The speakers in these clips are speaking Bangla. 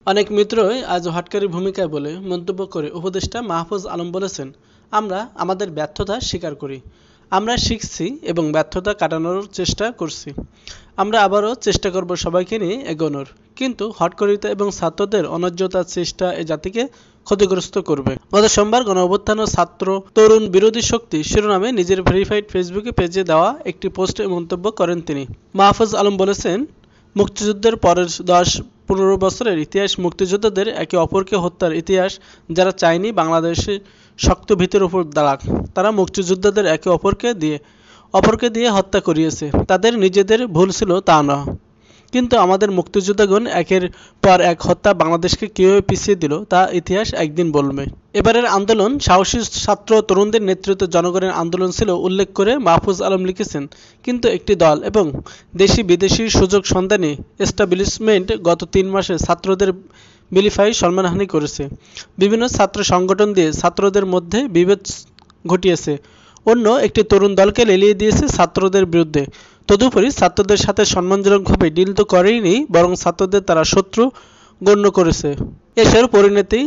অনেক মিত্রই আজ হটকারী ভূমিকায় বলে মন্তব্য করে উপদেষ্টা মাহফুজ আলম বলেছেন, আমরা আমাদের ব্যর্থতা স্বীকার করি। আমরা শিখছি এবং ব্যর্থতা কাটানোর চেষ্টা করছি। আমরা আবারও চেষ্টা করব সবাইকে নিয়ে এগোনোর। কিন্তু হটকারিতা এবং ছাত্রদের অন্যায্যতার চেষ্টা এ জাতিকে ক্ষতিগ্রস্ত করবে। গত সোমবার গণঅভ্যুত্থান ও ছাত্র তরুণ বিরোধী শক্তি শিরোনামে নিজের ভেরিফাইড ফেসবুকে পেজে দেওয়া একটি পোস্টে মন্তব্য করেন তিনি। মাহফুজ আলম বলেছেন, মুক্তিযুদ্ধের পরের 10-15 বছরের ইতিহাস মুক্তিযোদ্ধাদের একে অপরকে হত্যার ইতিহাস। যারা চায়নি বাংলাদেশে শক্ত ভিতের উপর দাঁড়াক, তারা মুক্তিযোদ্ধাদের একে অপরকে দিয়ে হত্যা করিয়েছে। তাদের নিজেদের ভুল ছিল তা না, কিন্তু আমাদের মুক্তিযোদ্ধাগণ একের পর এক হত্যা বাংলাদেশকে কীভাবে পিছিয়ে দিল তা ইতিহাস একদিন বলবে। এবারের আন্দোলন সাহসী ছাত্র তরুণদের নেতৃত্বে জনগণের আন্দোলন ছিল উল্লেখ করে মাহফুজ আলম লিখেছেন, কিন্তু একটি দল এবং দেশি বিদেশি সুযোগ সন্ধানী এস্টাবলিশমেন্ট গত 3 মাসে ছাত্রদের বিলিফাই সম্মানহানি করেছে। বিভিন্ন ছাত্র সংগঠন দিয়ে ছাত্রদের মধ্যে বিভেদ ঘটিয়েছে। অন্য একটি তরুণ দলকে লেলিয়ে দিয়েছে ছাত্রদের বিরুদ্ধে। তদুপরি ছাত্রদের সাথে সম্মানজনকভাবে ডিল তো করেইনি, বরং ছাত্রদের তারা শত্রু গণ্য করেছে। এসবের পরিণতি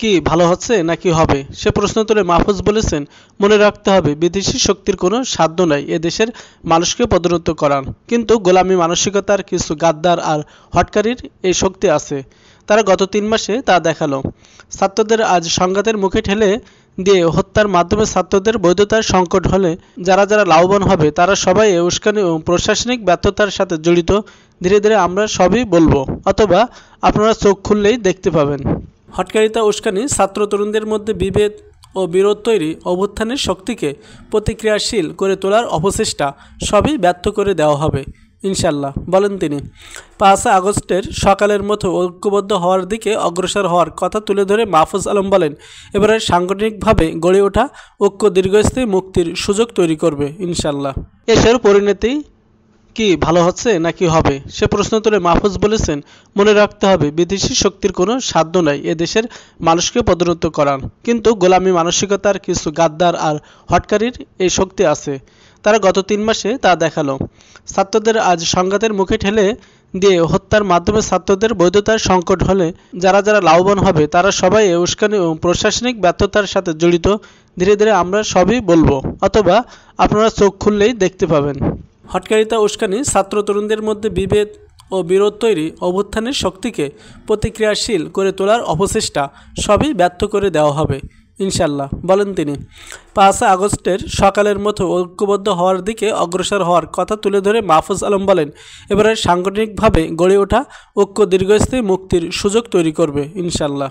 কি ভালো হচ্ছে নাকি হবে, সে প্রশ্ন তুলে মাহফুজ বলেছেন, মনে রাখতে হবে বিদেশি শক্তির কোনো সাধ্য নাই এ দেশের মানুষকে পদোন্নত করার, কিন্তু গোলামী মানসিকতার কিছু গাদ্দার আর হটকারীর এই শক্তি আছে। তারা গত 3 মাসে তা দেখালো। ছাত্রদের আজ সংঘাতের মুখে ঠেলে দিয়ে হত্যার মাধ্যমে ছাত্রদের বৈধতার সংকট হলে যারা যারা লাভবান হবে তারা সবাই এ উস্কানি ও প্রশাসনিক ব্যর্থতার সাথে জড়িত। ধীরে ধীরে আমরা সবই বলবো, অথবা আপনারা চোখ খুললেই দেখতে পাবেন। হটকারিতা উস্কানি, ছাত্র তরুণদের মধ্যে বিভেদ ও বিরোধ তৈরি, অভ্যুত্থানের শক্তিকে প্রতিক্রিয়াশীল করে তোলার অপচেষ্টা সবই ব্যর্থ করে দেওয়া হবে ইনশাল্লাহ, বলেন তিনি। 5 আগস্টের সকালের মতো ঐক্যবদ্ধ হওয়ার দিকে অগ্রসর হওয়ার কথা তুলে ধরে মাহফুজ আলম বলেন, এবারে সাংগঠনিকভাবে গড়ে ওঠা ঐক্য দীর্ঘস্থায়ী মুক্তির সুযোগ তৈরি করবে ইনশাল্লাহ। এসবের পরিণতি কি ভালো হচ্ছে নাকি হবে, সে প্রশ্ন তুলে মাহফুজ বলেছেন, মনে রাখতে হবে বিদেশি শক্তির কোনো সাধ্য নাই এ দেশের মানুষকে পদোন্নত করার, কিন্তু গোলামী মানসিকতার কিছু গাদ্দার আর হটকারীর এই শক্তি আছে। তারা গত 3 মাসে তা দেখালো। ছাত্রদের আজ সংঘাতের মুখে ঠেলে দিয়ে হত্যার মাধ্যমে ছাত্রদের বৈধতার সংকট হলে যারা যারা লাভবান হবে তারা সবাই এ উস্কানি ও প্রশাসনিক ব্যর্থতার সাথে জড়িত। ধীরে ধীরে আমরা সবই বলবো, অথবা আপনারা চোখ খুললেই দেখতে পাবেন। হটকারিতা উস্কানি, ছাত্র তরুণদের মধ্যে বিভেদ ও বিরোধ তৈরি, অভ্যুত্থানের শক্তিকে প্রতিক্রিয়াশীল করে তোলার অপচেষ্টা সবই ব্যর্থ করে দেওয়া হবে ইনশাল্লাহ, বলেন তিনি। 5 আগস্টের সকালের মতো ঐক্যবদ্ধ হওয়ার দিকে অগ্রসর হওয়ার কথা তুলে ধরে মাহফুজ আলম বলেন, এবারে সাংগঠনিকভাবে গড়ে ওঠা ঐক্য দীর্ঘস্থায়ী মুক্তির সুযোগ তৈরি করবে ইনশাল্লাহ।